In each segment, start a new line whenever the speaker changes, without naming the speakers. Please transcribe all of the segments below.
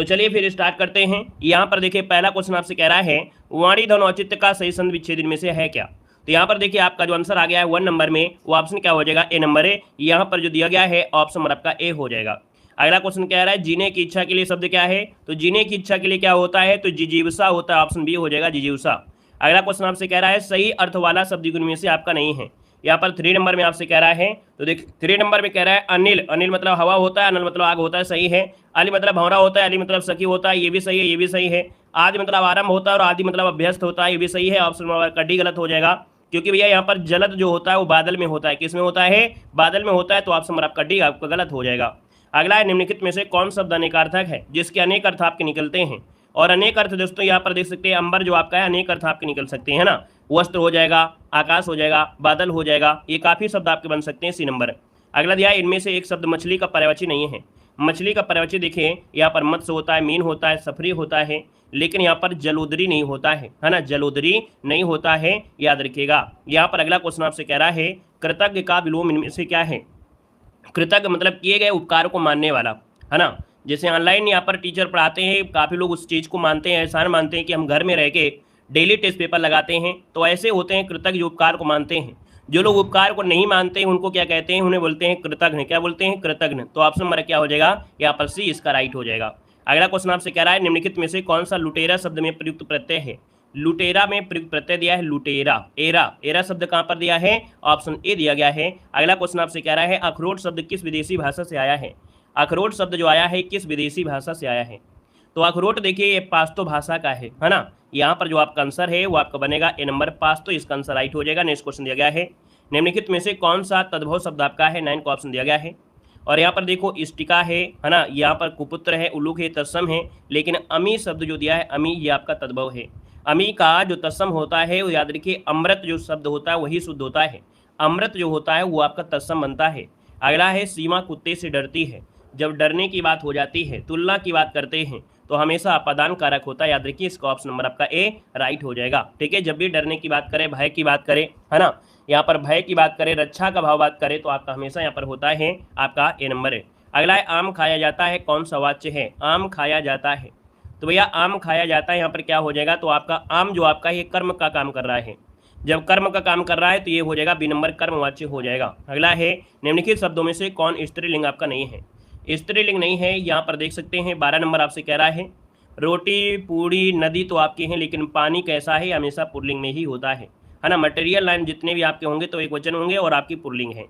तो चलिए फिर स्टार्ट करते हैं। यहाँ पर देखिए पहला क्वेश्चन आपसे कह रहा है वाणी धन औचित्य का सही संधि विच्छेद इनमें से है क्या। तो यहाँ पर देखिए आपका जो आंसर आ गया है 1 नंबर में, वो ऑप्शन क्या हो जाएगा, ए नंबर है। यहाँ पर जो दिया गया है ऑप्शन नंबर आपका ए हो जाएगा। अगला क्वेश्चन कह रहा है जीने की इच्छा के लिए शब्द क्या है। तो जीने की इच्छा के लिए क्या होता है, तो जिजीविषा होता है, ऑप्शन बी हो जाएगा जिजीविषा। अगला क्वेश्चन आपसे कह रहा है सही अर्थ वाला शब्द इनमें से आपका नहीं है। यहाँ पर 3 नंबर में आपसे कह रहा है, तो देख 3 नंबर में कह रहा है अनिल, अनिल मतलब हवा होता है, अनिल मतलब आग होता है, सही है। अली मतलब भंवरा होता है, अली मतलब सखी होता है, ये भी सही है, ये भी सही है। आदि मतलब आरंभ होता है और आदि मतलब अभ्यस्त होता है, ये भी सही है। ऑप्शन नंबर डी गलत हो जाएगा, क्योंकि भैया यहाँ पर जलद जो होता है वो बादल में होता है। किस में होता है, बादल में होता है, तो ऑप्शन नंबर आपका डी आपका गलत हो जाएगा। अगला है निम्नलिखित में से कौन शब्द अनेकार्थक है जिसके अनेक अर्थ आपके निकलते हैं। और अनेक अर्थ दोस्तों यहाँ पर देख सकते हैं, अंबर जो आपका है अनेक अर्थ आपके निकल सकते हैं ना, वस्त्र हो जाएगा, आकाश हो जाएगा, बादल हो जाएगा, ये काफी शब्द आपके बन सकते हैं सी नंबर। अगला दिया इनमें से एक शब्द मछली का पर्यायवाची नहीं है। मछली का पर्यायवाची देखिए यहाँ पर मत्स्य होता है, मीन होता है, सफरी होता है, लेकिन यहाँ पर जलोदरी नहीं होता है ना, जलोदरी नहीं होता है, याद रखिएगा। यहाँ पर अगला क्वेश्चन आपसे कह रहा है कृतज्ञ का विलोम इनमें से क्या है। कृतज्ञ मतलब किए गए उपकार को मानने वाला, है ना। जैसे ऑनलाइन यहाँ पर टीचर पढ़ाते हैं, काफ़ी लोग उस चीज़ को मानते हैं, एहसान मानते हैं कि हम घर में रह के डेली टेस्ट पेपर लगाते हैं, तो ऐसे होते हैं कृतज्ञ जो उपकार को मानते हैं। जो लोग उपकार को नहीं मानते हैं उनको क्या कहते हैं, उन्हें बोलते हैं कृतज्ञ। क्या बोलते हैं, कृतज्ञ। तो ऑप्शन नंबर क्या हो जाएगा, यहाँ पर सी इसका राइट हो जाएगा। अगला क्वेश्चन आपसे कह रहा है निम्नलिखित में से कौन सा लुटेरा शब्द में प्रयुक्त प्रत्यय है। लुटेरा में प्रयुक्त प्रत्यय दिया है लुटेरा, एरा, एरा शब्द कहाँ पर दिया है, ऑप्शन ए दिया गया है। अगला क्वेश्चन आपसे कह रहा है अखरोट शब्द किस विदेशी भाषा से आया है। अखरोट शब्द जो आया है किस विदेशी भाषा से आया है। तो अखरोट देखिए ये पाश्तो भाषा का है ना। यहाँ पर जो आपका आंसर है वो आपका बनेगा ए नंबर पाश्तो, इसका आंसर राइट हो जाएगा। नेक्स्ट क्वेश्चन दिया गया है निम्नलिखित में से कौन सा तद्भव शब्द आपका है, 9 का ऑप्शन दिया गया है। और यहाँ पर देखो इष्टिका है ना, यहाँ पर कुपुत्र है, उल्लूक है, तत्सम है, लेकिन अमी शब्द जो दिया है अमी ये आपका तद्भव है। अमी का जो तत्सम होता है वो याद रखिए अमृत जो शब्द होता है वही शुद्ध होता है, अमृत जो होता है वो आपका तत्सम बनता है। अगला है सीमा कुत्ते से डरती है। जब डरने की बात हो जाती है, तुलना की बात करते हैं, तो हमेशा अपादान कारक होता है, याद रखिए। इसका ऑप्शन नंबर आपका ए राइट हो जाएगा। ठीक है, जब भी डरने की बात करें, भय की बात करें, है ना, यहाँ पर भय की बात करें, रक्षा का भाव बात करें, तो आपका हमेशा यहाँ पर होता है आपका ए नंबर है। अगला है आम खाया जाता है, कौन सा वाच्य है, आम खाया जाता है। तो भैया आम खाया जाता है यहाँ पर क्या हो जाएगा, तो आपका आम जो आपका ये कर्म का काम कर रहा है। जब कर्म का काम कर रहा है तो ये हो जाएगा बी नंबर कर्मवाच्य हो जाएगा। अगला है निम्नलिखित शब्दों में से कौन स्त्रीलिंग आपका नहीं है। स्त्रीलिंग नहीं है, यहाँ पर देख सकते हैं 12 नंबर आपसे कह रहा है रोटी पूड़ी नदी तो आपके हैं, लेकिन पानी कैसा है हमेशा पुल्लिंग में ही होता है ना। मटेरियल लाइन जितने भी आपके होंगे तो एक वचन होंगे और आपकी पुल्लिंग है।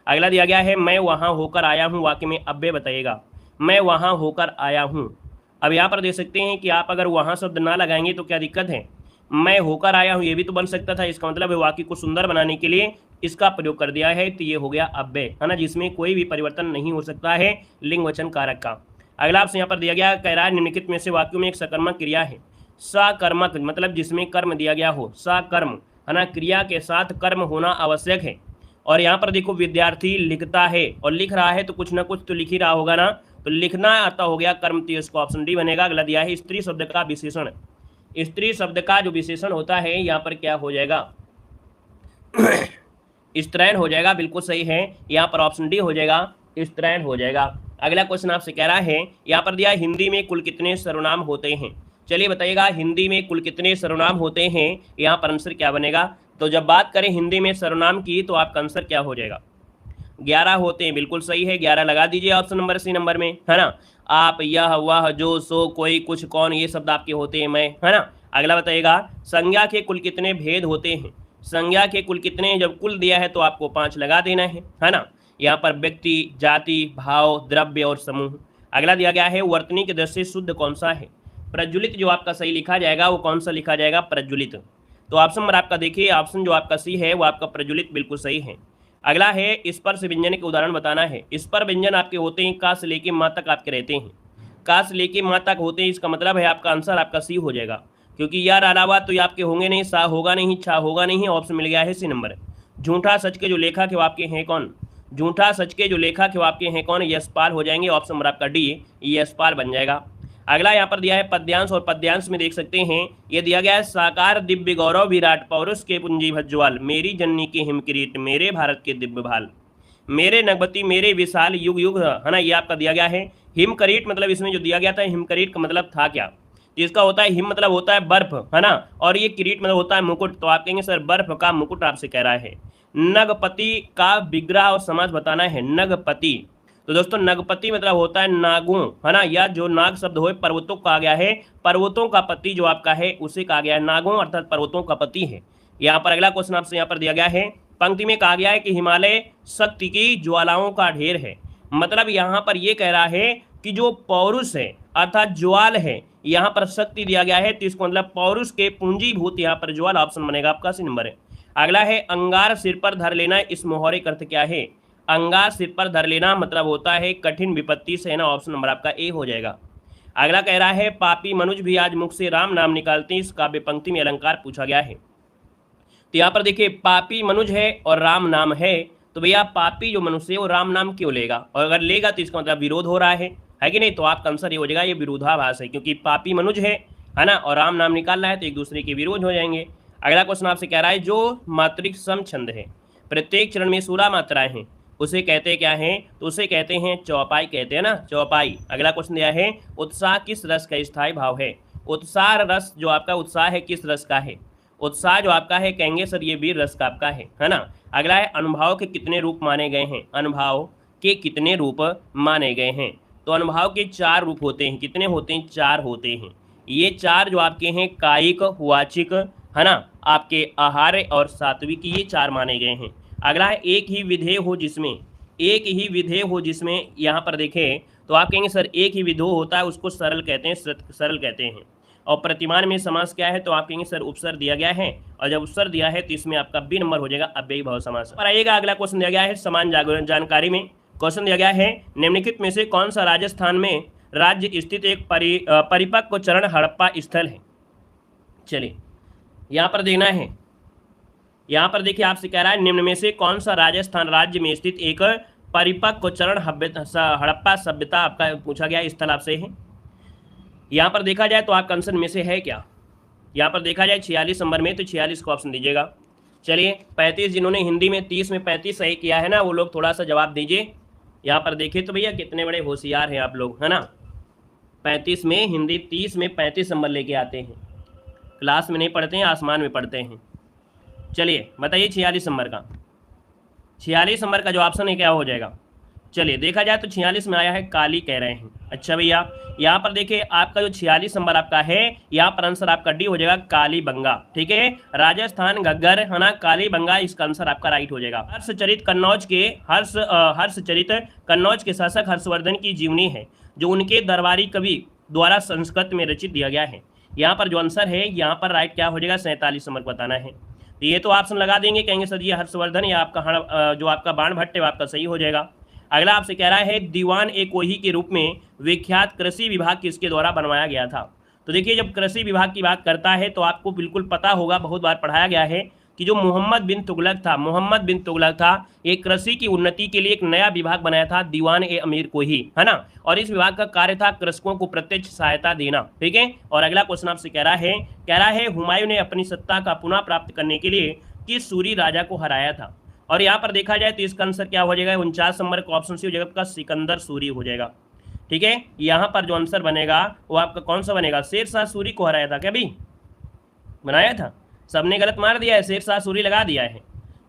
अगला दिया गया है मैं वहाँ होकर आया हूँ, वाक्य में अव्यय बताइएगा। मैं वहाँ होकर आया हूँ, अब यहाँ पर देख सकते हैं कि आप अगर वहाँ शब्द ना लगाएंगे तो क्या दिक्कत है, मैं होकर आया हूँ ये भी तो बन सकता था। इसका मतलब है वाक्य को सुंदर बनाने के लिए इसका प्रयोग कर दिया है, तो ये हो गया अव्यय, है ना, जिसमें कोई भी परिवर्तन नहीं हो सकता है लिंग वचन कारक का। अगला आपसे यहाँ पर दिया गया कह रहा है निम्नलिखित में से वाक्यों में एक सकर्मक क्रिया है। सकर्मक मतलब जिसमें कर्म दिया गया हो, सकर्म, है ना, क्रिया के साथ कर्म होना आवश्यक है। और यहाँ पर देखो विद्यार्थी लिखता है और लिख रहा है, तो कुछ ना कुछ तो लिख ही रहा होगा ना, तो लिखना आता हो गया कर्म, तो इसको ऑप्शन डी बनेगा। अगला दिया है स्त्री शब्द का विशेषण। स्त्री शब्द का जो विशेषण होता है यहाँ पर क्या हो जाएगा स्त्रैण हो जाएगा, बिल्कुल सही है। यहाँ पर ऑप्शन डी हो जाएगा, स्त्रैण हो जाएगा। अगला क्वेश्चन आपसे कह रहा है यहाँ पर दिया हिंदी में कुल कितने सर्वनाम होते हैं। चलिए बताइएगा हिंदी में कुल कितने सर्वनाम होते हैं, यहाँ पर आंसर क्या बनेगा। तो जब बात करें हिंदी में सर्वनाम की तो आपका आंसर क्या हो जाएगा, 11 होते हैं, बिल्कुल सही है, 11 लगा दीजिए ऑप्शन नंबर सी नंबर में, है ना। आप, यह, वह, जो, सो, कोई, कुछ, कौन, ये शब्द आपके होते हैं, मैं, है ना। अगला बताइएगा संज्ञा के कुल कितने भेद होते हैं। संज्ञा के कुल कितने, जब कुल दिया है तो आपको 5 लगा देना है ना। यहाँ पर व्यक्ति, जाति, भाव, द्रव्य और समूह। अगला दिया गया है वर्तनी के दृष्टि से शुद्ध कौन सा है। प्रज्वलित जो आपका सही लिखा जाएगा वो कौन सा लिखा जाएगा, प्रज्वलित। तो ऑप्शन नंबर आपका देखिए, ऑप्शन जो आपका सी है वो आपका प्रज्वलित बिल्कुल सही है। अगला है स्पर्श व्यंजन के उदाहरण बताना है। स्पर्श व्यंजन आपके होते हैं का से लेके माँ तक आपके रहते हैं, का से लेके माँ तक होते हैं, इसका मतलब है आपका आंसर आपका सी हो जाएगा, क्योंकि यार अलावा तो ये आपके होंगे नहीं, सा होगा नहीं, छा होगा नहीं, ऑप्शन मिल गया है सी नंबर। झूठा सच के जो लेखक है वो आपके हैं कौन, झूठा सच के जो लेखक है वो आपके हैं कौन, यशपाल हो जाएंगे, ऑप्शन नंबर आपका डी यशपाल बन जाएगा। अगला यहाँ पर दिया है पद्यांश, और पद्यांश में देख सकते हैं ये दिया गया है साकार दिव्य गौरव विराट पौरुष के पुंजी भज्ज्वाल, मेरी जननी के हिम किरीट, मेरे भारत के दिव्य भाल, मेरे नगवती मेरे विशाल युग युग, है ना, ये आपका दिया गया है हिमकरीट मतलब इसमें जो दिया गया था हिमकरीट का मतलब था क्या? तो इसका होता है हिम मतलब होता है बर्फ, है ना, और ये किरीट मतलब होता है मुकुट। तो आप कहेंगे सर बर्फ का मुकुट आपसे कह रहा है। नगपति का विग्रह और समास बताना है। नगपति, तो दोस्तों नगपति मतलब होता है नागों, है ना, या जो नाग शब्द हो पर्वतों को कहा गया है, पर्वतों का पति जो आपका है उसे कहा गया है नागों, अर्थात पर्वतों का पति है। यहाँ पर अगला क्वेश्चन आपसे यहाँ पर दिया गया है, पंक्ति में कहा गया है कि हिमालय शक्ति की ज्वालाओं का ढेर है। मतलब यहाँ पर यह कह रहा है कि जो पौरुष है अर्थात ज्वाल है, यहाँ पर शक्ति दिया गया है, तो इसको मतलब पौरुष के पूंजीभूत यहाँ पर ज्वाल ऑप्शन बनेगा आपका सी नंबर है। अगला है अंगार सिर पर धर लेना, इस मोहरे का अर्थ क्या है? अंगार सिर पर धर लेना मतलब होता है कठिन विपत्ति से, है ना, ऑप्शन नंबर आपका ए हो जाएगा। अगला कह रहा है पापी मनुज भी आज मुख से राम नाम निकालते हैं, इस काव्य पंक्ति में अलंकार पूछा गया है। तो यहाँ पर देखिए पापी मनुज है और राम नाम है, तो भैया पापी जो मनुष्य है वो राम नाम क्यों लेगा? और अगर लेगा तो इसका मतलब विरोध हो रहा है कि नहीं? तो आपका आंसर ये हो जाएगा, ये विरोधाभास है, क्योंकि पापी मनुज है ना, और राम नाम निकाल रहा है तो एक दूसरे के विरोध हो जाएंगे। अगला क्वेश्चन आपसे कह रहा है जो मात्रिक सम छंद है, प्रत्येक चरण में 16 मात्राएं हैं, उसे कहते क्या हैं? तो उसे कहते हैं चौपाई, कहते हैं ना, चौपाई। अगला क्वेश्चन दिया है उत्साह किस रस का स्थायी भाव है? उत्साह रस जो आपका उत्साह है किस रस का है? उत्साह जो आपका है कहेंगे सर ये वीर रस का आपका है ना। अगला है अनुभाव के कितने रूप माने गए हैं? अनुभाव के कितने रूप माने गए हैं? तो अनुभाव के 4 रूप होते हैं। कितने होते हैं? 4 होते हैं। ये 4 जो आपके हैं कायिक, वाचिक, है ना, आपके आहार्य और सात्विक, ये 4 माने गए हैं। अगला है एक ही विधेय हो जिसमें, एक ही विधेय हो जिसमें, यहाँ पर देखें तो आप कहेंगे सर एक ही विधेय होता है उसको सरल कहते हैं, सरल कहते हैं। और प्रतिमान में समास क्या है? तो आप कहेंगे सर उपसर दिया गया है, और जब उपसर दिया है तो इसमें आपका बी नंबर हो जाएगा अव्ययी भाव समास। पर आइएगा अगला क्वेश्चन दिया गया है समान जानकारी में। क्वेश्चन दिया गया है निम्नलिखित में से कौन सा राजस्थान में राज्य स्थित एक परिपक्व चरण हड़प्पा स्थल है? चलिए यहाँ पर देखना है, यहाँ पर देखिए आपसे कह रहा है निम्न में से कौन सा राजस्थान राज्य में स्थित एक परिपक्व चरण हड़प्पा सभ्यता आपका पूछा गया स्थल आपसे है। यहाँ पर देखा जाए तो आपका आंसर में से है क्या? यहाँ पर देखा जाए 46 नंबर में, तो 46 को ऑप्शन दीजिएगा। चलिए 35 जिन्होंने हिंदी में 30 में 35 सही किया है ना, वो लोग थोड़ा सा जवाब दीजिए। यहाँ पर देखिए तो भैया कितने बड़े होशियार हैं आप लोग, है ना। 35 में हिंदी, 30 में 35 नंबर लेके आते हैं। क्लास में नहीं पढ़ते हैं, आसमान में पढ़ते हैं। चलिए बताइए 46 नंबर का, 46 नंबर का जो ऑप्शन है क्या हो जाएगा? चलिए देखा जाए तो 46 में आया है काली कह रहे हैं। अच्छा भैया यहाँ पर देखिए आपका जो 46 नंबर आपका है, यहाँ पर आंसर आपका डी हो जाएगा कालीबंगा। ठीक है, राजस्थान घग्गर, है ना, कालीबंगा इसका आंसर आपका राइट हो जाएगा। हर्षचरित कन्नौज के शासक हर्षवर्धन की जीवनी है जो उनके दरबारी कवि द्वारा संस्कृत में रचित दिया गया है। यहाँ पर जो आंसर है यहाँ पर राइट क्या हो जाएगा? 47 नंबर बताना है। तो ये तो ऑप्शन लगा देंगे, कहेंगे सर ये हर्षवर्धन या आपका जो आपका बाणभट्ट है आपका सही हो जाएगा। अगला आपसे कह रहा है दीवान ए कोही के रूप में विख्यात कृषि विभाग किसके द्वारा बनवाया गया था? तो देखिए जब कृषि विभाग की बात करता है तो आपको बिल्कुल पता होगा, बहुत बार पढ़ाया गया है कि जो मोहम्मद बिन तुगलक था, ये कृषि की उन्नति के लिए एक नया विभाग बनाया था, दीवान ए अमीर कोही, है ना। और इस विभाग का कार्य था कृषकों को प्रत्यक्ष सहायता देना। ठीक है, और अगला क्वेश्चन आपसे कह रहा है हुमायूं ने अपनी सत्ता का पुनः प्राप्त करने के लिए किस सूरी राजा को हराया था? और यहाँ पर देखा जाए तो इसका आंसर क्या हो जाएगा? 49 नंबर का ऑप्शन सी हो जाएगा आपका सिकंदर सूरी हो जाएगा। ठीक है, यहाँ पर जो आंसर बनेगा वो आपका कौन सा बनेगा? शेरशाह सूरी को हराया था क्या? भी बनाया था, सबने गलत मार दिया है, शेरशाह सूरी लगा दिया है।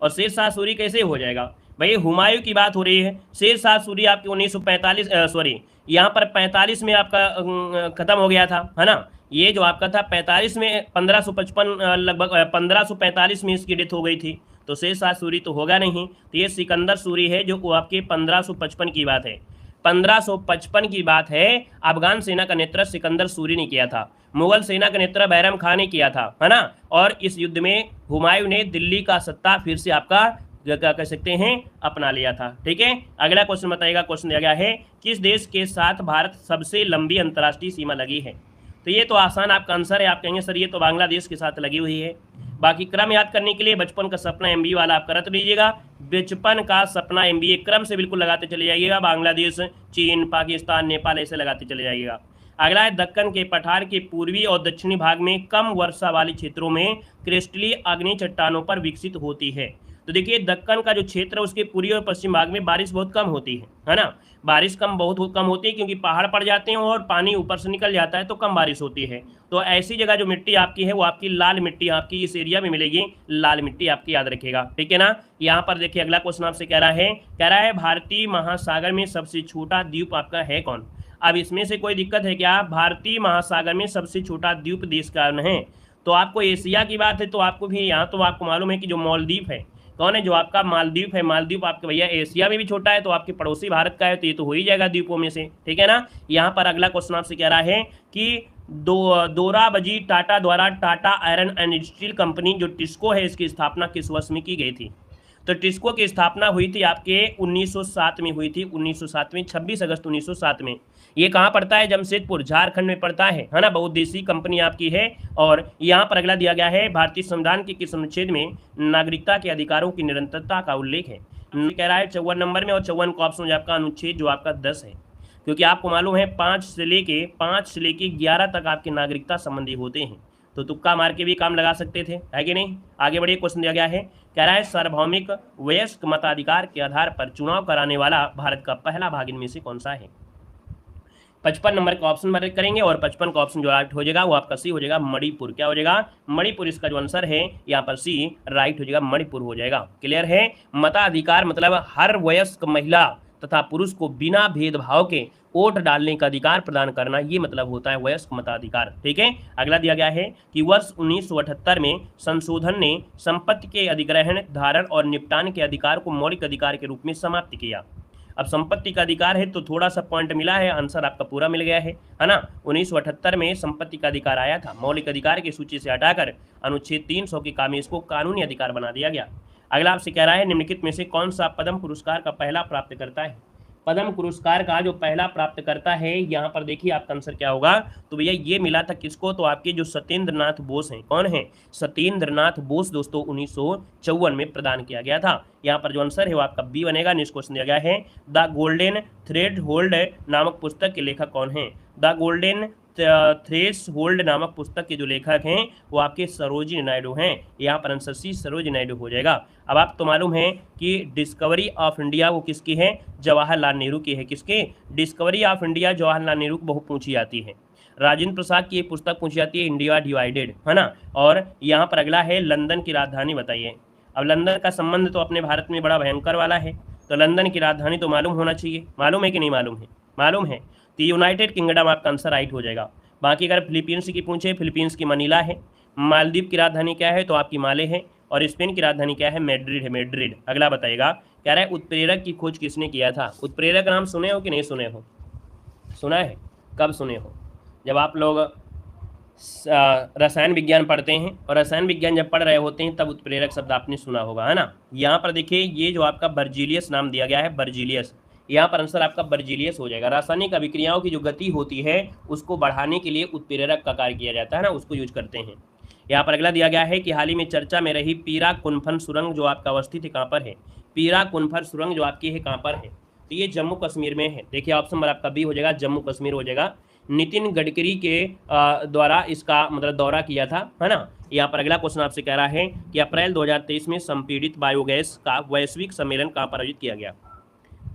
और शेरशाह सूरी कैसे हो जाएगा भाई? हुमायूं की बात हो रही है, शेरशाह सूरी आपकी 1945 सॉरी यहाँ पर 45 में आपका खत्म हो गया था, है ना। ये जो आपका था 45 में 1555 लगभग 1545 में इसकी डेथ हो गई थी, तो शेरशाह सूरी तो होगा नहीं। तो ये सिकंदर सूरी है जो आपके 1555 की बात है। 1555 की बात है। अफगान सेना का नेतृत्व सिकंदर सूरी ने किया था, मुगल सेना का नेतृत्व बैरम खान ने किया था, है ना। और इस युद्ध में हुमायूं ने दिल्ली का सत्ता फिर से आपका क्या कह सकते हैं अपना लिया था। ठीक है, अगला क्वेश्चन बताइएगा। क्वेश्चन दिया गया है किस देश के साथ भारत सबसे लंबी अंतर्राष्ट्रीय सीमा लगी है? तो ये तो आसान आपका आंसर है, आप कहेंगे सर ये तो बांग्लादेश के साथ लगी हुई है। बाकी क्रम याद करने के लिए बचपन का सपना MBA वाला आप करते लीजिएगा। बचपन का सपना MBA क्रम से बिल्कुल लगाते चले जाइएगा। बांग्लादेश, चीन, पाकिस्तान, नेपाल ऐसे लगाते चले जाइएगा। अगला है दक्कन के पठार के पूर्वी और दक्षिणी भाग में कम वर्षा वाले क्षेत्रों में क्रिस्टलीय अग्नि चट्टानों पर विकसित होती है। तो देखिए दक्कन का जो क्षेत्र है उसके पूर्वी और पश्चिम भाग में बारिश बहुत कम होती है ना, बारिश बहुत कम होती है क्योंकि पहाड़ पड़ जाते हैं और पानी ऊपर से निकल जाता है तो कम बारिश होती है। तो ऐसी जगह जो मिट्टी आपकी है वो आपकी लाल मिट्टी आपकी इस एरिया में मिलेगी, लाल मिट्टी आपकी याद रखिएगा, ठीक है ना। यहाँ पर देखिए अगला क्वेश्चन आपसे कह रहा है भारतीय महासागर में सबसे छोटा द्वीप आपका है कौन। अब इसमें से कोई दिक्कत है क्या, भारतीय महासागर में सबसे छोटा द्वीप देश का है, तो आपको एशिया की बात है तो आपको भी यहाँ तो आपको मालूम है कि जो मालदीव है, कौन है, जो आपका मालदीव है, मालदीव आपके भैया एशिया में भी छोटा है तो आपके पड़ोसी भारत का है, तो ये तो हो ही जाएगा द्वीपों में से, ठीक है ना। यहाँ पर अगला क्वेश्चन आपसे कह रहा है कि दोराबजी टाटा द्वारा Tata iron and steel company जो टिस्को है इसकी स्थापना किस वर्ष में की गई थी। तो टिस्को की स्थापना हुई थी आपके 1907 में हुई थी, 1907 में, 26 अगस्त 1907 में। ये कहाँ पड़ता है, जमशेदपुर, झारखंड में पड़ता है ना, बहुउद्देशीय कंपनी आपकी है। और यहाँ पर अगला दिया गया है भारतीय संविधान के किस अनुच्छेद में नागरिकता के अधिकारों की निरंतरता का उल्लेख है। कह रहा है 54 नंबर में, और 54 का ऑप्शन आपका अनुच्छेद जो आपका 10 है, क्योंकि आपको मालूम है 5 से लेके 11 तक आपकी नागरिकता संबंधी होते हैं, तो तुक्का मार के भी काम लगा सकते थे, है कि नहीं। आगे बढ़िए, क्वेश्चन दिया गया है, कह रहा है सार्वभौमिक वयस्क मताधिकार के आधार पर चुनाव कराने वाला भारत का पहला भाग इनमें से कौन सा है। 55 नंबर का ऑप्शन मार्क करेंगे और 55 का ऑप्शन जो राइट हो जाएगा वो आपका सी हो जाएगा, मणिपुर। क्या हो जाएगा, मणिपुर इसका जो आंसर है यहाँ पर सी राइट हो जाएगा, मणिपुर हो जाएगा। क्लियर है, मताधिकार मतलब हर वयस्क महिला तथा पुरुष को बिना भेदभाव के वोट डालने का अधिकार प्रदान करना, ये मतलब होता है वयस्क मताधिकार, ठीक है। अगला दिया गया है कि वर्ष 1978 में संशोधन ने संपत्ति के अधिग्रहण, धारण और निपटान के अधिकार को मौलिक अधिकार के रूप में समाप्त किया। अब संपत्ति का अधिकार है तो थोड़ा सा पॉइंट मिला है, आंसर आपका पूरा मिल गया है ना। 1978 में संपत्ति का अधिकार आया था, मौलिक अधिकार की सूची से हटाकर अनुच्छेद 300 की कामी इसको कानूनी अधिकार बना दिया गया। अगला आपसे कह रहा है निम्नलिखित में से कौन सा पद्म पुरस्कार का पहला प्राप्त करता है। पद्म पुरस्कार का जो पहला प्राप्त करता है, यहाँ पर देखिए आपका आंसर क्या होगा, तो भैया ये मिला था किसको, तो आपके जो सत्येंद्र नाथ बोस हैं, कौन है, सत्येंद्र नाथ बोस दोस्तों 1954 में प्रदान किया गया था। यहाँ पर जो आंसर है वो आपका बी बनेगा। नेक्स्ट क्वेश्चन दिया गया है द गोल्डन थ्रेड होल्ड नामक पुस्तक के लेखक कौन है। द गोल्डन थ्रेस होल्ड नामक पुस्तक के जो लेखक हैं वो आपके सरोजिनी नायडू हैं। यहाँ पर आंसर सी सरोजिनी नायडू हो जाएगा। अब आपको मालूम है कि डिस्कवरी ऑफ इंडिया वो किसकी है, जवाहरलाल नेहरू की है। किसके, discovery of India Jawaharlal Nehru को बहुत पूछी जाती है। राजेंद्र प्रसाद की एक पुस्तक पूछी जाती है इंडिया डिवाइडेड, है ना। और यहाँ पर अगला है लंदन की राजधानी बताइए। अब लंदन का संबंध तो अपने भारत में बड़ा भयंकर वाला है, तो लंदन की राजधानी तो मालूम होना चाहिए। मालूम है कि नहीं मालूम है, मालूम है, तो यूनाइटेड किंगडम आपका आंसर राइट हो जाएगा। बाकी अगर फिलीपींस की पूछे, फिलीपींस की मनीला है। मालदीव की राजधानी क्या है, तो आपकी माले है। और स्पेन की राजधानी क्या है, मैड्रिड है, मैड्रिड। अगला बताइएगा, कह रहा है उत्प्रेरक की खोज किसने किया था। उत्प्रेरक नाम सुने हो कि नहीं सुने हो, सुना है, कब सुने हो, जब आप लोग रसायन विज्ञान पढ़ते हैं, और रसायन विज्ञान जब पढ़ रहे होते हैं तब उत्प्रेरक शब्द आपने सुना होगा, है ना। यहाँ पर देखिए ये जो आपका बर्जीलियस नाम दिया गया है, बर्जीलियस, यहाँ पर आंसर आपका बर्जीलियस हो जाएगा। रासायनिक अभिक्रियाओं की जो गति होती है उसको बढ़ाने के लिए उत्प्रेरक का कार्य किया जाता है ना, उसको यूज करते हैं। यहाँ पर अगला दिया गया है कि हाल ही में चर्चा में रही पीरा कुनफन सुरंग जो आपका अवस्थित है कहाँ पर है। पीरा कुनफन सुरंग जो आपकी है कहाँ पर है, तो ये जम्मू कश्मीर में है। देखिए ऑप्शन नंबर आपका बी हो जाएगा, जम्मू कश्मीर हो जाएगा। नितिन गडकरी के द्वारा इसका मतलब दौरा किया था, है ना। यहाँ पर अगला क्वेश्चन आपसे कह रहा है कि अप्रैल 2023 में संपीड़ित बायोगैस का वैश्विक सम्मेलन कहाँ पर आयोजित किया गया।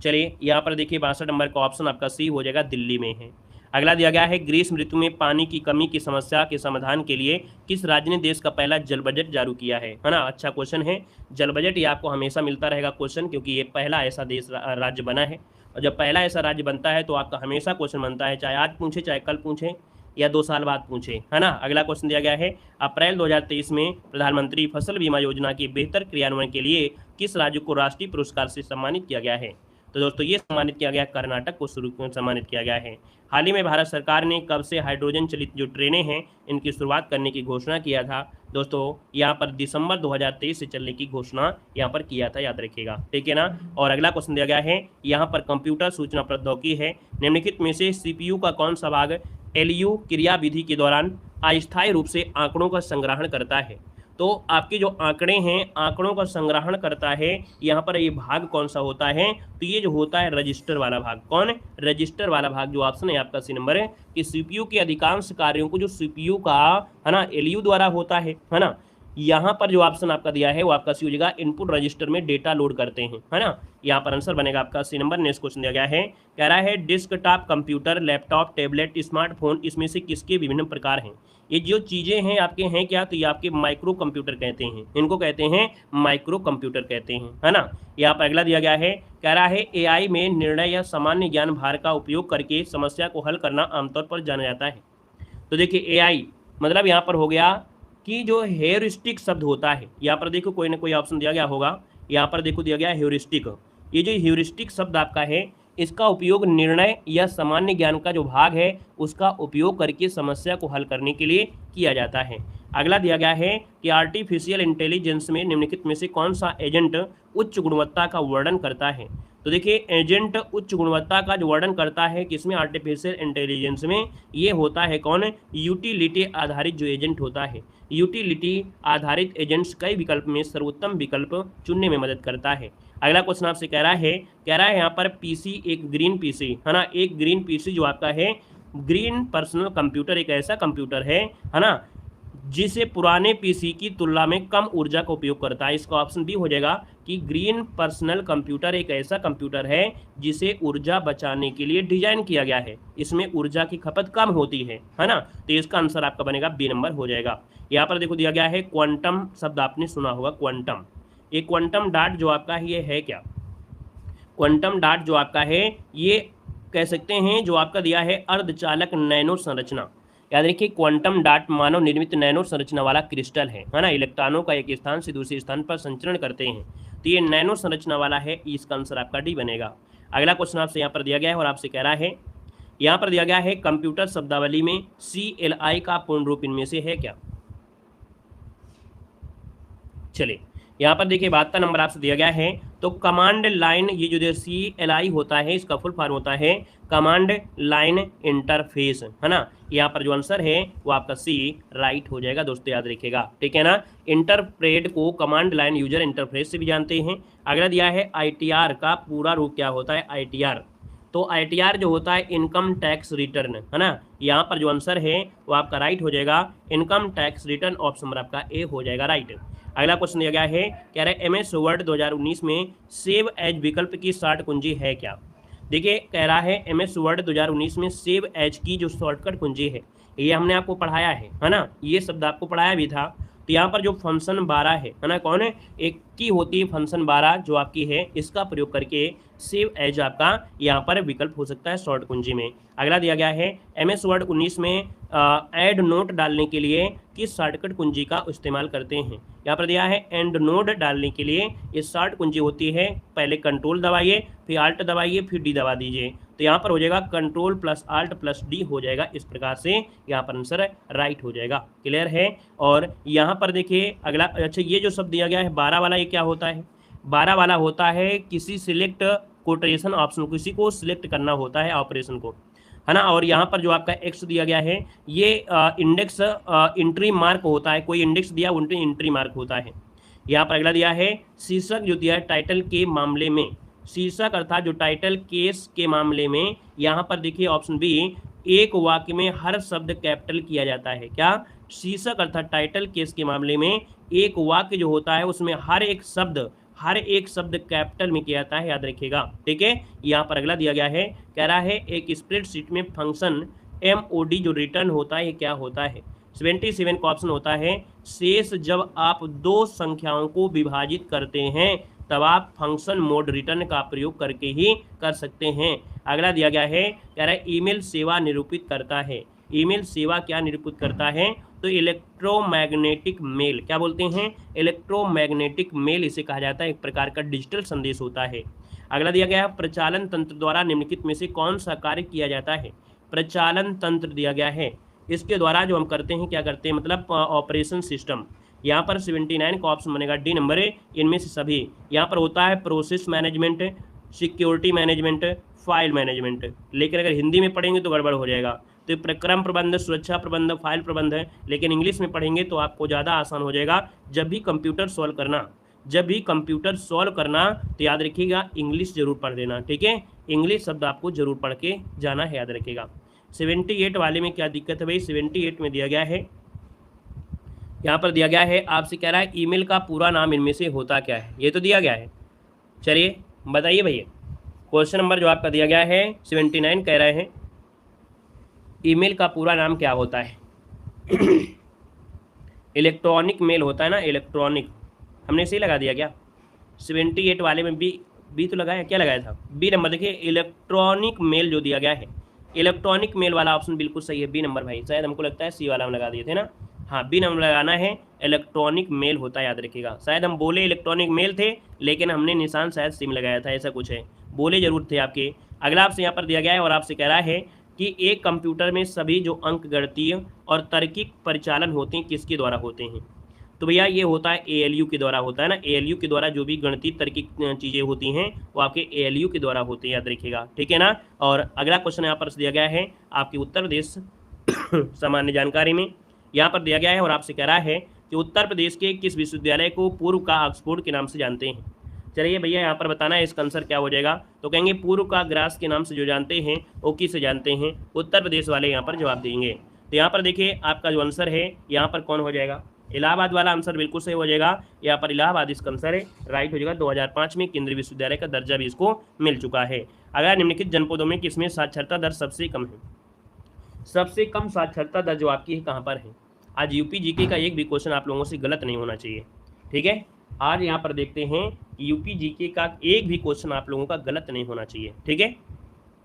चलिए यहाँ पर देखिए 62 नंबर का ऑप्शन आपका सी हो जाएगा, दिल्ली में है। अगला दिया गया है ग्रीष्म ऋतु में पानी की कमी की समस्या के समाधान के लिए किस राज्य ने देश का पहला जल बजट जारी किया है ना। अच्छा क्वेश्चन है, जल बजट ये आपको हमेशा मिलता रहेगा क्वेश्चन, क्योंकि ये पहला ऐसा देश राज्य बना है, और जब पहला ऐसा राज्य बनता है तो आपका हमेशा क्वेश्चन बनता है, चाहे आज पूछे, चाहे कल पूछे, या 2 साल बाद पूछे, है ना। अगला क्वेश्चन दिया गया है अप्रैल 2023 में प्रधानमंत्री फसल बीमा योजना के बेहतर क्रियान्वयन के लिए किस राज्य को राष्ट्रीय पुरस्कार से सम्मानित किया गया है। तो दोस्तों ये सम्मानित किया गया, कर्नाटक को सम्मानित किया गया है। हाल ही में भारत सरकार ने कब से हाइड्रोजन चलित जो ट्रेनें हैं इनकी शुरुआत करने की घोषणा किया था। दोस्तों यहाँ पर दिसंबर 2023 से चलने की घोषणा यहाँ पर किया था, याद रखिएगा, ठीक है ना। और अगला क्वेश्चन दिया गया है यहाँ पर कंप्यूटर सूचना प्रौद्योगिकी है, निम्नलिखित में से सीपीयू का कौन सा भाग एलयू क्रियाविधि के दौरान अस्थायी रूप से आंकड़ों का संग्रहण करता है। तो आपके जो आंकड़े हैं आंकड़ों का संग्रहण करता है, यहाँ पर ये भाग कौन सा होता है, तो ये जो होता है रजिस्टर वाला भाग। कौन, रजिस्टर वाला भाग, जो ऑप्शन है आपका सी नंबर है कि सीपीयू के अधिकांश कार्यों को जो सीपीयू का है ना एलयू द्वारा होता है ना, यहाँ पर जो ऑप्शन आपका दिया है वो आपका सी हो जाएगा, इनपुट रजिस्टर में डेटा लोड करते हैं, है ना। यहाँ पर आंसर बनेगा आपका सी नंबर। नेक्स्ट क्वेश्चन दिया गया है, कह रहा है desktop computer, laptop, tablet, smartphone इसमें से किसके विभिन्न प्रकार हैं। ये जो चीज़ें हैं आपके हैं क्या, तो ये आपके माइक्रो कंप्यूटर कहते हैं, इनको कहते हैं माइक्रो कंप्यूटर कहते हैं, है ना। यहाँ पर अगला दिया गया है, कह रहा है एआई में निर्णय या सामान्य ज्ञान भार का उपयोग करके समस्या को हल करना आमतौर पर जाना जाता है। तो देखिए एआई मतलब यहाँ पर हो गया कि जो हेयरिस्टिक शब्द होता है, यहाँ पर देखो कोई ना कोई ऑप्शन दिया गया होगा, यहाँ पर देखो दिया गया है हेयरिस्टिक। ये जो हेयरिस्टिक शब्द आपका है, इसका उपयोग निर्णय या सामान्य ज्ञान का जो भाग है उसका उपयोग करके समस्या को हल करने के लिए किया जाता है। अगला दिया गया है कि आर्टिफिशियल इंटेलिजेंस में निम्नलिखित में से कौन सा एजेंट उच्च गुणवत्ता का वर्णन करता है। तो देखिए एजेंट उच्च गुणवत्ता का जो वर्णन करता है किसमें, आर्टिफिशियल इंटेलिजेंस में, ये होता है कौन, यूटिलिटी आधारित जो एजेंट होता है। यूटिलिटी आधारित एजेंट्स कई विकल्प में सर्वोत्तम विकल्प चुनने में मदद करता है। अगला क्वेश्चन आपसे कह रहा है यहाँ पर पीसी एक ग्रीन पीसी, है ना, एक ग्रीन पीसी जो आपका है ग्रीन पर्सनल कंप्यूटर एक ऐसा कंप्यूटर है ना, जिसे पुराने पीसी की तुलना में कम ऊर्जा का उपयोग करता है। इसका ऑप्शन बी हो जाएगा कि ग्रीन पर्सनल कंप्यूटर एक ऐसा कंप्यूटर है जिसे ऊर्जा बचाने के लिए डिजाइन किया गया है, इसमें ऊर्जा की खपत कम होती है ना। तो इसका आंसर आपका बनेगा बी नंबर हो जाएगा। यहाँ पर देखो दिया गया है क्वांटम शब्द आपने सुना होगा, क्वांटम। ये क्वांटम डॉट जो आपका है ये है क्या, क्वांटम डॉट जो आपका है ये कह सकते हैं जो आपका दिया है अर्धचालक नैनो संरचना। याद रखिए क्वांटम डॉट मानव निर्मित नैनो संरचना वाला क्रिस्टल है ना, इलेक्ट्रॉनों का एक स्थान से दूसरे स्थान पर संचरण करते हैं, तो ये नैनो संरचना वाला है, इसका आंसर आपका डी बनेगा। अगला क्वेश्चन आपसे यहाँ पर दिया गया है और आपसे कह रहा है, यहाँ पर दिया गया है कंप्यूटर शब्दावली में CLI का पूर्ण रूप इनमें से है क्या। चलिए यहाँ पर देखिए 72 नंबर आपसे दिया गया है, तो कमांड लाइन, ये जो CLI होता है इसका फुल फॉर्म होता है कमांड लाइन इंटरफेस, है ना। यहाँ पर जो आंसर है वो आपका सी राइट हो जाएगा दोस्तों, याद रखिएगा, ठीक है ना। इंटरप्रेट को कमांड लाइन यूजर इंटरफेस से भी जानते हैं। अगला दिया है ITR का पूरा रूप क्या होता है, ITR, तो ITR जो होता है इनकम टैक्स रिटर्न, है ना। यहाँ पर जो आंसर है वो आपका राइट हो जाएगा, income tax return, option number आपका ए हो जाएगा राइट। अगला क्वेश्चन दिया गया है, कह रहा है MS वर्ड 2019 में सेव एज विकल्प की शॉर्ट कुंजी है क्या। देखिए कह रहा है MS वर्ड 2019 में सेव एज की जो शॉर्टकट कुंजी है ये हमने आपको पढ़ाया है ना, ये शब्द आपको पढ़ाया भी था। तो यहाँ पर जो फंक्शन 12 है ना, कौन है, एक की होती है फंक्शन 12 जो आपकी है, इसका प्रयोग करके सेव एज आपका यहाँ पर विकल्प हो सकता है शॉर्ट कुंजी में। अगला दिया गया है MS वर्ड 19 में ऐड नोट डालने के लिए किस शॉर्टकट कुंजी का इस्तेमाल करते हैं। यहाँ पर दिया है एंड नोट डालने के लिए ये शॉर्ट कुंजी होती है, पहले कंट्रोल दबाइए फिर आल्ट दबाइए फिर डी दबा दीजिए, तो यहाँ पर हो जाएगा control plus alt plus D हो जाएगा। इस प्रकार से यहाँ पर आंसर राइट हो जाएगा, क्लियर है। और यहाँ पर देखिए अगला, अच्छा ये जो शब्द दिया गया है 12 वाला, ये क्या होता है, 12 वाला होता है किसी सिलेक्ट कोटेशन ऑप्शन, किसी को सिलेक्ट करना होता है ऑपरेशन को, है ना। और यहाँ पर जो आपका एक्स दिया गया है ये इंडेक्स एंट्री मार्क होता है, कोई इंडेक्स दिया उनकी एंट्री मार्क होता है। यहाँ पर अगला दिया है शीर्षक जो दिया है टाइटल के मामले में, शीर्षक अर्थात जो टाइटल केस के मामले में, यहाँ पर देखिए ऑप्शन बी, एक वाक्य में हर शब्द कैपिटल किया जाता है। क्या, शीर्षक अर्थात टाइटल केस के मामले में एक वाक्य जो होता है उसमें हर एक शब्द कैपिटल में किया जाता है, याद रखिएगा, ठीक है। यहाँ पर अगला दिया गया है, कह रहा है एक स्प्रेडशीट में फंक्शन MOD जो रिटर्न होता है ये क्या होता है। 77 का ऑप्शन होता है शेष जब आप दो संख्याओं को विभाजित करते हैं तब आप फंक्शन मोड रिटर्न का प्रयोग करके ही कर सकते हैं। अगला दिया गया है, कह रहा है ईमेल सेवा निरूपित करता है, ईमेल सेवा क्या निरूपित करता है, तो इलेक्ट्रोमैग्नेटिक मेल, क्या बोलते हैं, इलेक्ट्रोमैग्नेटिक मेल इसे कहा जाता है, एक प्रकार का डिजिटल संदेश होता है। अगला दिया गया है प्रचालन तंत्र द्वारा निम्नलिखित में से कौन सा कार्य किया जाता है। प्रचालन तंत्र दिया गया है, इसके द्वारा जो हम करते हैं क्या करते हैं, मतलब ऑपरेशन सिस्टम। यहाँ पर 79 का ऑप्शन बनेगा डी नंबर है, इनमें से सभी। यहाँ पर होता है process management, security management, file management, लेकिन अगर हिंदी में पढ़ेंगे तो गड़बड़ हो जाएगा, तो प्रक्रम प्रबंध, सुरक्षा प्रबंध, फाइल प्रबंध है, लेकिन इंग्लिश में पढ़ेंगे तो आपको ज़्यादा आसान हो जाएगा। जब भी कंप्यूटर सॉल्व करना तो याद रखिएगा इंग्लिश जरूर पढ़ देना, ठीक है, इंग्लिश शब्द आपको जरूर पढ़ के जाना है, याद रखिएगा। 78 वाले में क्या दिक्कत है भाई, 78 में दिया गया है यहाँ पर दिया गया है, आपसे कह रहा है ईमेल का पूरा नाम इनमें से होता क्या है, ये तो दिया गया है। चलिए बताइए भैया, क्वेश्चन नंबर जो आपका दिया गया है 79 कह रहे हैं ईमेल का पूरा नाम क्या होता है। इलेक्ट्रॉनिक मेल होता है ना, इलेक्ट्रॉनिक, हमने सही लगा दिया क्या? 78 वाले में बी तो लगाया, क्या लगाया था? बी नंबर देखिए, इलेक्ट्रॉनिक मेल जो दिया गया है, इलेक्ट्रॉनिक मेल वाला ऑप्शन बिल्कुल सही है, बी नंबर भाई। शायद हमको लगता है सी वाला हम लगा दिए थे ना, हाँ बी नंबर लगाना है, इलेक्ट्रॉनिक मेल होता है, याद रखिएगा। शायद हम बोले इलेक्ट्रॉनिक मेल थे, लेकिन हमने निशान शायद सिम लगाया था, ऐसा कुछ है, बोले जरूर थे आपके। अगला आपसे यहाँ पर दिया गया है और आपसे कह रहा है कि एक कंप्यूटर में सभी जो अंक गणितीय और तार्किक परिचालन होते हैं किसके द्वारा होते हैं? तो भैया ये होता है ALU के द्वारा होता है ना, ALU के द्वारा जो भी गणितीय तार्किक चीज़ें होती हैं वो आपके ALU के द्वारा होती हैं, याद रखिएगा, ठीक है ना। और अगला क्वेश्चन यहाँ पर दिया गया है आपकी उत्तर प्रदेश सामान्य जानकारी में, यहाँ पर दिया गया है और आपसे कह रहा है कि उत्तर प्रदेश के किस विश्वविद्यालय को पूर्व का ऑक्सफोर्ड के नाम से जानते हैं? चलिए भैया यहाँ पर बताना है इसका आंसर क्या हो जाएगा। तो कहेंगे पूर्व का ग्रास के नाम से जो जानते हैं वो किसे जानते हैं? उत्तर प्रदेश वाले यहाँ पर जवाब देंगे। तो यहाँ पर देखिए आपका जो आंसर है यहाँ पर कौन हो जाएगा? इलाहाबाद वाला आंसर बिल्कुल सही हो जाएगा। यहाँ पर इलाहाबाद इसका आंसर है, राइट हो जाएगा। 2005 में केंद्रीय विश्वविद्यालय का दर्जा भी इसको मिल चुका है। अगर निम्नलिखित जनपदों में किसमें साक्षरता दर सबसे कम है? सबसे कम साक्षरता दर जो आपकी है कहाँ पर है? आज यूपी जीके का एक भी क्वेश्चन आप लोगों से गलत नहीं होना चाहिए, ठीक है। आज यहाँ पर देखते हैं यूपी जीके का एक भी क्वेश्चन आप लोगों का गलत नहीं होना चाहिए, ठीक है,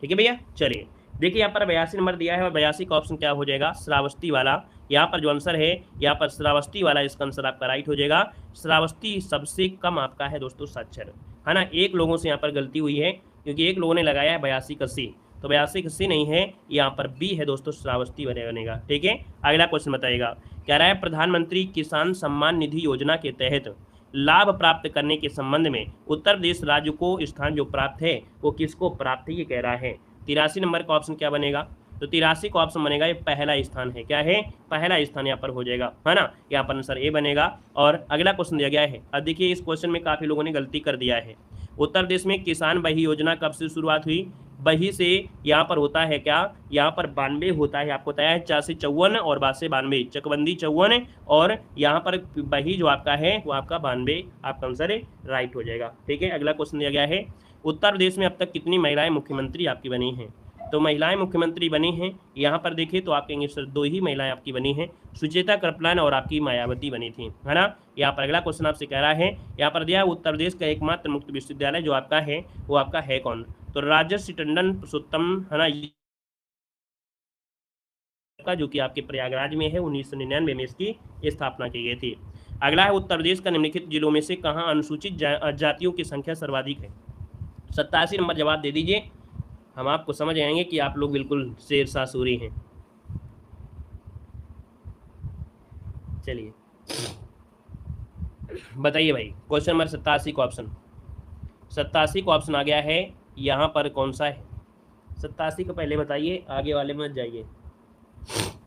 ठीक है भैया। चलिए देखिए यहाँ पर 82 नंबर दिया है और 82 का ऑप्शन क्या हो जाएगा? श्रावस्ती वाला। यहाँ पर जो आंसर है यहाँ पर श्रावस्ती वाला इसका आंसर आपका राइट हो जाएगा। श्रावस्ती सबसे कम आपका है दोस्तों साक्षर, है ना। एक लोगों से यहाँ पर गलती हुई है क्योंकि एक लोगों ने लगाया है 82 का सी, तो 82 का सी नहीं है, यहाँ पर बी है दोस्तों, श्रावस्ती बनेगा, ठीक है। अगला क्वेश्चन बताइएगा, कह रहा है प्रधानमंत्री किसान सम्मान निधि योजना के तहत लाभ प्राप्त करने के संबंध में उत्तर प्रदेश राज्य को स्थान जो प्राप्त है वो किसको प्राप्त है, ये कह रहा है। 83 नंबर का ऑप्शन क्या बनेगा? तो 83 का ऑप्शन बनेगा ये पहला स्थान है, क्या है? पहला स्थान यहाँ पर हो जाएगा, है ना। यहाँ पर आंसर ए बनेगा। और अगला क्वेश्चन दिया गया है, अब देखिए इस क्वेश्चन में काफ़ी लोगों ने गलती कर दिया है। उत्तर प्रदेश में किसान बही योजना कब से शुरुआत हुई? बही से यहाँ पर होता है क्या? यहाँ पर 92 होता है, आपको बताया है 4 से 54 और 5 से 92, चकबंदी 54 और यहाँ पर बही जो आपका है वो आपका 92, आपका आंसर है राइट हो जाएगा, ठीक है। अगला क्वेश्चन दिया गया है, उत्तर प्रदेश में अब तक कितनी महिलाएं मुख्यमंत्री आपकी बनी हैं? तो महिलाएं मुख्यमंत्री बनी हैं यहाँ पर देखिए तो आपके सर 2 ही महिलाएं आपकी बनी हैं, सुचेता कृपलानी और आपकी मायावती बनी थी, है ना। यहाँ पर अगला क्वेश्चन आपसे कह रहा है, यहाँ पर दिया उत्तर प्रदेश का एकमात्र मुक्त विश्वविद्यालय जो आपका है वो आपका है कौन? तो राजर्षि टंडन पुरुषोत्तम, है ना, का जो कि आपके प्रयागराज में है, 1999 में इसकी स्थापना की गई थी। अगला है उत्तर प्रदेश का निम्नलिखित जिलों में से कहाँ अनुसूचित जातियों की संख्या सर्वाधिक है? 87 नंबर जवाब दे दीजिए, हम आपको समझ आएंगे कि आप लोग बिल्कुल शेर सासूरी हैं। चलिए बताइए भाई, क्वेश्चन नंबर 87 का ऑप्शन, 87 का ऑप्शन आ गया है, यहाँ पर कौन सा है? 87 का पहले बताइए, आगे वाले में जाइए।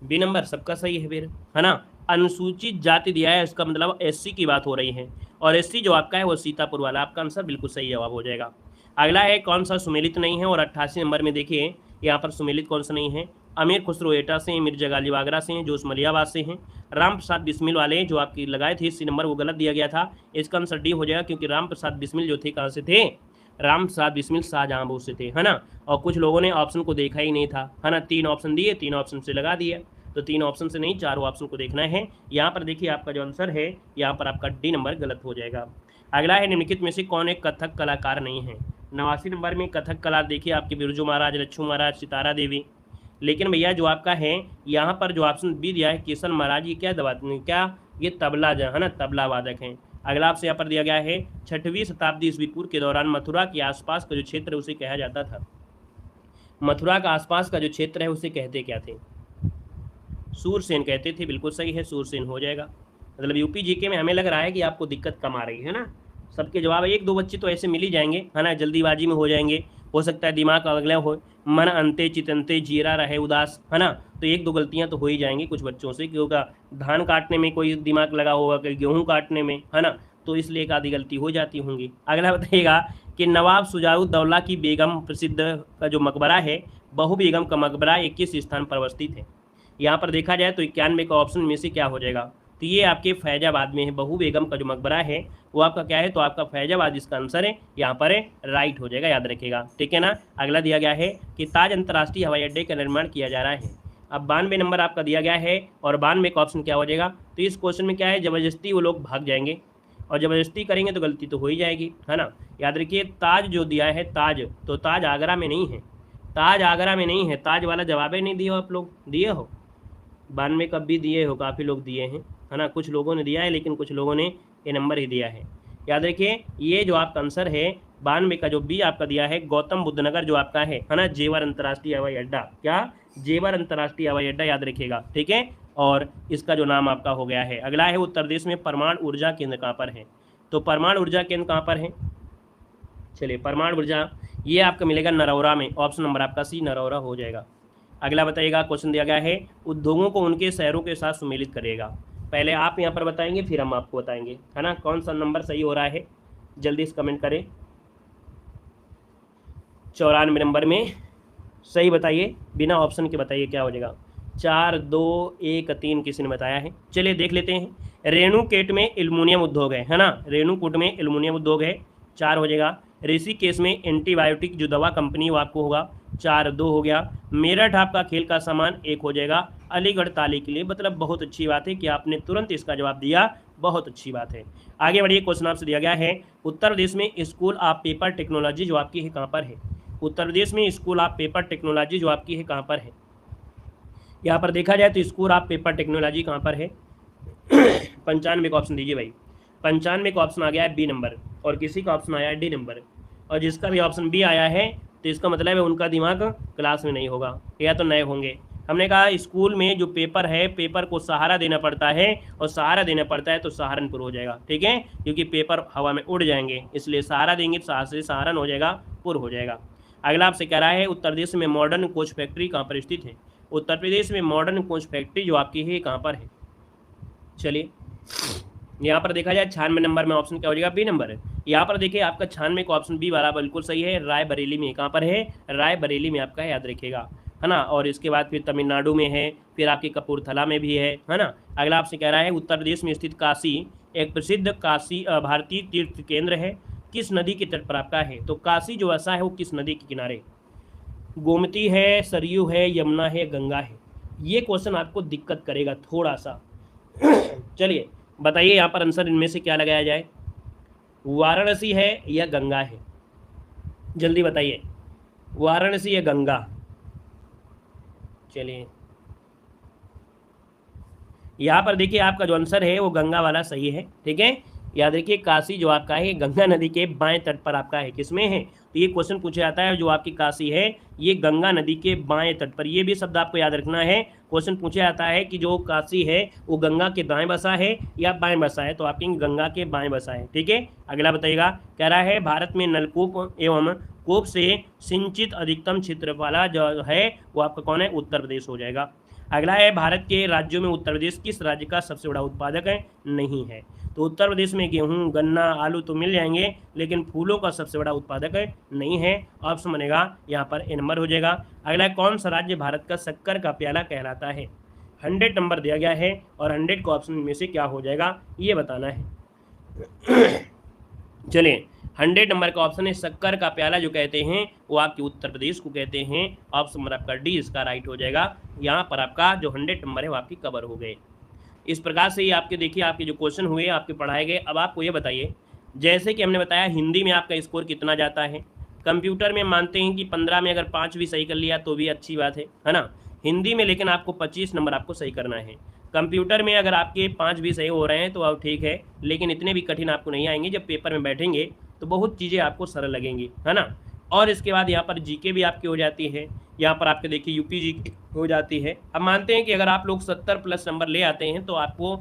बी नंबर सबका सही है फिर, है ना। अनुसूचित जाति दिया है, इसका मतलब SC की बात हो रही है और SC जो आपका है वो सीतापुर वाला, आपका आंसर बिल्कुल सही जवाब हो जाएगा। अगला है कौन सा सुमेलित नहीं है? और 88 नंबर में देखिए यहाँ पर सुमेलित कौन सा नहीं है? अमीर खुसरो एटा से, मिर्जा गालिब आगरा से, जोश मलियाबाद से हैं। राम प्रसाद बिस्मिल वाले जो आपकी लगाए थे सी नंबर वो गलत दिया गया था, इसका आंसर डी हो जाएगा, क्योंकि राम प्रसाद बिस्मिल जो थे कहाँ से थे? राम प्रसाद बिस्मिल शाहजहांपुर से थे, है ना। और कुछ लोगों ने ऑप्शन को देखा ही नहीं था, है ना। 3 ऑप्शन दिए, 3 ऑप्शन से लगा दिए, तो 3 ऑप्शन से नहीं 4 ऑप्शन को देखना है। यहाँ पर देखिए आपका जो आंसर है यहाँ पर आपका डी नंबर गलत हो जाएगा। अगला है निम्नलिखित में से कौन एक कथक कलाकार नहीं है? 89 नंबर में कथक कला देखिए आपके बिरजू महाराज, लच्छू महाराज, सितारा देवी। लेकिन भैया जो आपका है यहाँ पर जो ऑप्शन बी दिया है किशन महाराज, ये क्या दबाते हैं? क्या ये तबला है ना, तबला वादक हैं। अगला आपसे यहाँ पर दिया गया है 6वीं शताब्दी ईस्वी पूर्व के दौरान मथुरा के आसपास का जो क्षेत्र है उसे कहा जाता था। मथुरा का आसपास का जो क्षेत्र है उसे कहते क्या थे? सूरसेन कहते थे, बिल्कुल सही है, सूरसेन हो जाएगा। मतलब यूपी जीके में हमें लग रहा है कि आपको दिक्कत कम आ रही है ना, सबके जवाब 1-2 बच्चे तो ऐसे मिल ही जाएंगे, है ना, जल्दीबाजी में हो जाएंगे, हो सकता है दिमाग अगला हो, मन अंते चितंते जीरा रहे उदास, है ना। तो 1-2 गलतियां तो हो ही जाएंगी कुछ बच्चों से, क्योंकि धान काटने में कोई दिमाग लगा होगा, कहीं गेहूँ काटने में, है ना, तो इसलिए एक आधी गलती हो जाती होंगी। अगला बताइएगा कि नवाब शुजाउद्दौला की बेगम प्रसिद्ध का जो मकबरा है, बहू बेगम का मकबरा 21 स्थान पर अवस्थित है। यहाँ पर देखा जाए तो 91 का ऑप्शन में से क्या हो जाएगा? तो ये आपके फैजाबाद में है। बहू बेगम का जो मकबरा है वो आपका क्या है, तो आपका फैजाबाद इसका आंसर है, यहाँ पर राइट हो जाएगा, याद रखिएगा, ठीक है ना। अगला दिया गया है कि ताज अंतर्राष्ट्रीय हवाई अड्डे का निर्माण किया जा रहा है। अब 92 नंबर आपका दिया गया है और 92 का ऑप्शन क्या हो जाएगा, तो इस क्वेश्चन में क्या है, ज़बरदस्ती वो लोग भाग जाएंगे और ज़बरदस्ती करेंगे तो गलती तो हो ही जाएगी, है ना। याद रखिए ताज जो दिया है ताज, तो ताज आगरा में नहीं है, ताज आगरा में नहीं है, ताज वाला जवाब ही नहीं दिए हो आप लोग, दिए हो 92 कब भी दिए हो, काफ़ी लोग दिए हैं, है ना। कुछ लोगों ने दिया है लेकिन कुछ लोगों ने ये नंबर ही दिया है। याद रखिए ये जो आपका आंसर है 92 का जो बी आपका दिया है गौतम बुद्ध नगर जो आपका है ना, जेवर अंतर्राष्ट्रीय हवाई अड्डा, क्या जेवर अंतर्राष्ट्रीय हवाई अड्डा, याद रखिएगा, ठीक है। और इसका जो नाम आपका हो गया है। अगला है उत्तर प्रदेश में परमाणु ऊर्जा केंद्र कहाँ पर है, तो परमाणु ऊर्जा केंद्र कहाँ पर है, चलिए परमाणु ऊर्जा ये आपका मिलेगा नरौरा में, ऑप्शन नंबर आपका सी नरौरा हो जाएगा। अगला बताइएगा, क्वेश्चन दिया गया है उद्योगों को उनके शहरों के साथ सम्मिलित करेगा। पहले आप यहाँ पर बताएंगे फिर हम आपको बताएंगे, है ना, कौन सा नंबर सही हो रहा है, जल्दी से कमेंट करें। 94 नंबर में सही बताइए, बिना ऑप्शन के बताइए क्या हो जाएगा। 4 2 1 3 किसी ने बताया है, चलिए देख लेते हैं। रेणुकूट में एल्युमिनियम उद्योग है ना, रेणुकूट में एल्युमिनियम उद्योग है, 4 हो जाएगा। ऋषिकेश में एंटीबायोटिक जो दवा कंपनी वो आपको होगा, 4 2 हो गया। मेरठ आपका खेल का सामान 1 हो जाएगा। अलीगढ़ ताली के लिए, मतलब बहुत अच्छी बात है कि आपने तुरंत इसका जवाब दिया, बहुत अच्छी बात है। आगे बढ़िए, क्वेश्चन आपसे दिया गया है उत्तर प्रदेश में स्कूल ऑफ पेपर टेक्नोलॉजी जो आपकी है कहाँ पर है, उत्तर प्रदेश में स्कूल ऑफ पेपर टेक्नोलॉजी जो आपकी है कहाँ पर है। यहाँ पर देखा जाए तो स्कूल ऑफ पेपर टेक्नोलॉजी कहाँ पर है 95 का ऑप्शन दीजिए भाई। 95 का ऑप्शन आ गया है बी नंबर और किसी का ऑप्शन आया है डी नंबर, और जिसका भी ऑप्शन बी आया है तो इसका मतलब है उनका दिमाग क्लास में नहीं होगा या तो नए होंगे। हमने कहा स्कूल में जो पेपर है, पेपर को सहारा देना पड़ता है और सहारा देना पड़ता है तो सहारनपुर हो जाएगा, ठीक है, क्योंकि पेपर हवा में उड़ जाएंगे, इसलिए सहारा देंगे तो से सहारन हो जाएगा, पुर हो जाएगा। अगला आपसे कह रहा है उत्तर प्रदेश में मॉडर्न कोच फैक्ट्री कहाँ पर स्थित है, उत्तर प्रदेश में मॉडर्न कोच फैक्ट्री जो आपकी है कहाँ पर है। चलिए यहाँ पर देखा जाए 96 नंबर में ऑप्शन क्या हो जाएगा, बी नंबर है। यहाँ पर देखिए आपका 96 का ऑप्शन बी वाला बिल्कुल सही है, रायबरेली में, कहाँ पर है, रायबरेली में आपका है, याद रखिएगा, है ना। और इसके बाद फिर तमिलनाडु में है, फिर आपके कपूरथला में भी है ना। अगला आपसे कह रहा है उत्तर प्रदेश में स्थित काशी एक प्रसिद्ध काशी भारतीय तीर्थ केंद्र है, किस नदी के तट पर आपका है, तो काशी जो ऐसा है वो किस नदी के किनारे, गोमती है, सरयू है, यमुना है, गंगा है। ये क्वेश्चन आपको दिक्कत करेगा थोड़ा सा चलिए बताइए यहाँ पर आंसर इनमें से क्या लगाया जाए, वाराणसी है या गंगा है, जल्दी बताइए, वाराणसी या गंगा। चलिए यहाँ पर देखिए आपका जो आंसर है वो गंगा वाला सही है, ठीक है। याद रखिए काशी जो आपका है गंगा नदी के बाएं तट पर आपका है, किसमें है, तो ये क्वेश्चन पूछा जाता है जो आपकी काशी है ये गंगा नदी के बाएं तट पर, ये भी शब्द आपको याद रखना है। क्वेश्चन पूछा जाता है कि जो काशी है वो गंगा के दाएं बसा है या बाएं बसा है, तो आपकी गंगा के बाएं बसा है, ठीक है। अगला बताइएगा, कह रहा है भारत में नलकूप एवं कूप से सिंचित अधिकतम क्षेत्र वाला जो है वो आपका कौन है, उत्तर प्रदेश हो जाएगा। अगला है भारत के राज्यों में उत्तर प्रदेश किस राज्य का सबसे बड़ा उत्पादक है, नहीं है, तो उत्तर प्रदेश में गेहूं, गन्ना, आलू तो मिल जाएंगे लेकिन फूलों का सबसे बड़ा उत्पादक है नहीं है, ऑप्शन बनेगा यहाँ पर ए नंबर हो जाएगा। अगला कौन सा राज्य भारत का शक्कर का प्याला कहलाता है, 100 नंबर दिया गया है और 100 का ऑप्शन में से क्या हो जाएगा ये बताना है चलिए 100 नंबर का ऑप्शन है शक्कर का प्याला जो कहते हैं वो आपके उत्तर प्रदेश को कहते हैं, ऑप्शन नंबर आपका डी इसका राइट हो जाएगा। यहाँ पर आपका जो 100 नंबर है वो आपकी कवर हो गए। इस प्रकार से ही आपके देखिए आपके जो क्वेश्चन हुए आपके पढ़ाए गए। अब आपको ये बताइए, जैसे कि हमने बताया हिंदी में आपका स्कोर कितना जाता है, कंप्यूटर में मानते हैं कि 15 में अगर 5 भी सही कर लिया तो भी अच्छी बात है ना, हिंदी में लेकिन आपको 25 नंबर आपको सही करना है। कंप्यूटर में अगर आपके 5 भी सही हो रहे हैं तो अब ठीक है, लेकिन इतने भी कठिन आपको नहीं आएंगे, जब पेपर में बैठेंगे तो बहुत चीज़ें आपको सरल लगेंगी, है ना। और इसके बाद यहाँ पर जीके भी आपकी हो जाती है, यहाँ पर आपके देखिए यूपी जीके हो जाती है। अब मानते हैं कि अगर आप लोग 70+ नंबर ले आते हैं तो आपको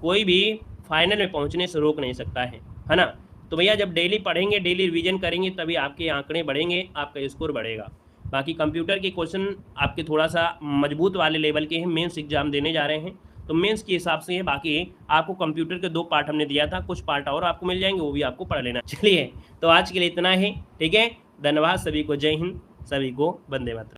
कोई भी फाइनल में पहुँचने से रोक नहीं सकता है ना। तो भैया जब डेली पढ़ेंगे, डेली रिवीजन करेंगे तभी आपके आंकड़े बढ़ेंगे, आपका स्कोर बढ़ेगा। बाकी कंप्यूटर के क्वेश्चन आपके थोड़ा सा मजबूत वाले लेवल के हैं, मेंस एग्जाम देने जा रहे हैं तो मेंस के हिसाब से है। बाकी आपको कंप्यूटर के 2 पार्ट हमने दिया था, कुछ पार्ट और आपको मिल जाएंगे, वो भी आपको पढ़ लेना। चलिए तो आज के लिए इतना ही, ठीक है। धन्यवाद सभी को, जय हिंद, सभी को वंदे मातरम।